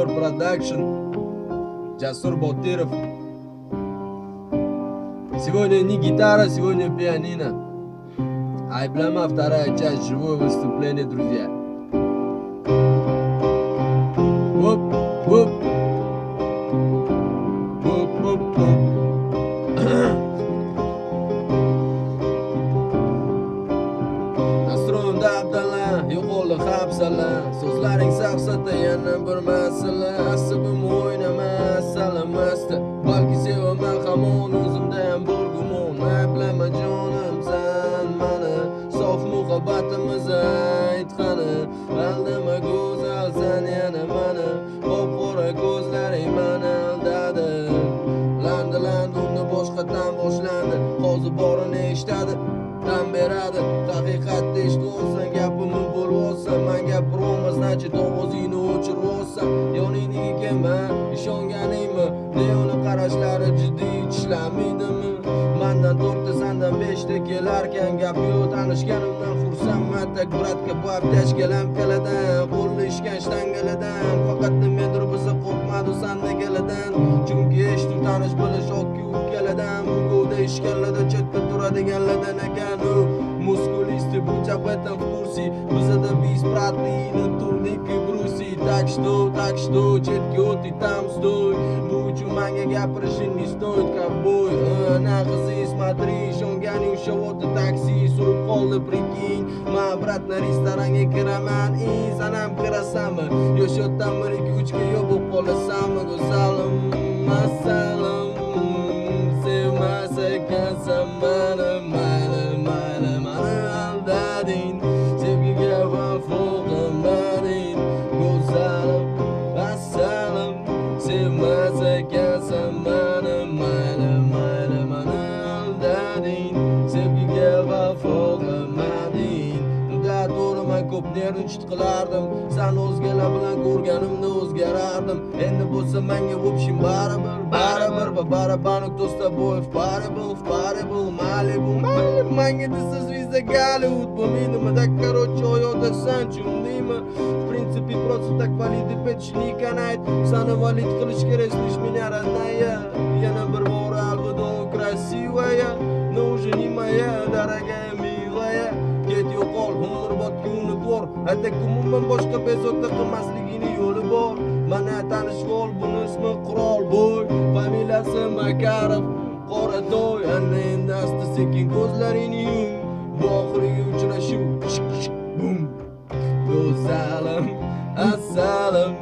Production, Jasur Botirov. Сегодня не гитара, сегодня пианино. Айблама, вторая часть, живое выступление, друзья. Оп, оп. Оп, оп, оп. Nasrunda Abdalla, yo'qoldi hafsala. So'zlaring safsata, yana bir masala. Asabim o'ynamas, salamasdi. Balki sevaman hamon, o'zimda ham bor gumon. Ayblama jonim san mani, sof muhabbatimiz aytqani. Aldama go'zal san yana mani, qop-qora ko'zlaring mani aldadi. Landi unda boshqatdan boshlandi. Hozir borini eshitadi, tan beradi. Haqiqatda eshitolsang gapimni bo'lolsam, men gapirolmas, значит ovozingni o'chirolsam. Yoningdagi ekanman, ishonganingmi? Leoni qarashlari jiddiy tishlamaydimi? Mendan 4ta, sendan 5ta kelarkan gap yo'q, tanishganimdan xursandman. Tak bratka bu aptashkalam kaladan, qo'lda ishgan shtangaladan. Faqat nimadir bo'lsa qo'rqmadi sanda kaladan. Chunki eshitib tanish bilish okki ukkaladan. Bugovda ishkanlarda chetda turadiganlardan ekan u. Мускулисты, будь об этом в курсе. Bizada беспротеина, турники, бруси. Так что, четкий от и там стой. Bu uchun menga gapirishing не стоит, ковбой. Na qizi, смотри, ishonganing ushavotdi taksi surib qoldi, prikинь. Men bratna restoranga kiraman, sen ham kirasanmi? Yoshotdan 1-2-3 ga yo'q bo'lib qolasanmi? Go'zalim, masalam, sevmas ekansan meni, mayli. Sevgiga vafo qilmading, go'zalim, assalam. Sevmas ekansan meni, mayli, meni aldading. Sevgiga vafo qilmading. Unda to'g'ri, men ko'p nervnичать qilardim. Sen o'zgalar bilan ko'rganimda o'zgarardim. Endi bo'lsa menga в общем baribir. По барабану кто с тобой в паре был, Малибу. Menga desa звезда Голливуд, поминума, так короче oyog'da san chundingmi? В принципе просто так валид deb aytishni kanayt. Seni valid qilish kerak, слышь меня, родная. Yana bir bor alvido, красивая, но уже не моя, дорогая, милая. Ket yo'qol, umrbodga unutvo'r. Atak umuman boshqa bezovta qilmasligini yo'li bor. Mana tanishib ol, buni ismi Qurolboy, familiyasi Makarov, Qoratoy. Ana endi asta sekin ko'zlaringni yum, bu oxirgi uchrashuv. Bum. Go'zalim, assalam,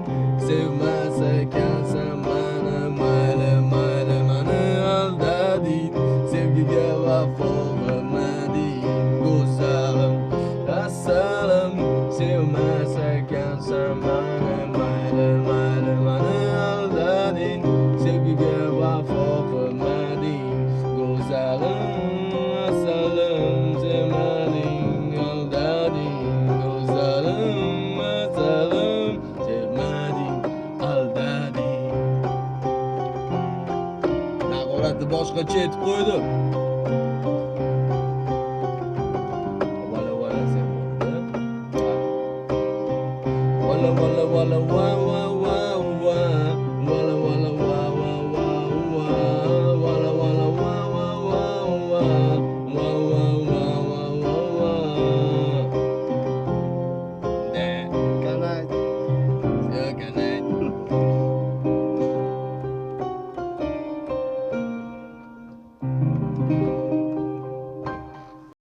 sevmas ekansan meni, mayli, meni aldading. Sevgiga vafo qilmading, go'zalim, assalam, sevmas ekansan meni, mayli, meni aldading. Sevgiga vafo qilmading, go'zalim, assalam, sevmading, aldading. Go'zalim, assalam, sevmading, aldading. Naqoratni boshqacha aytib qo'ydi.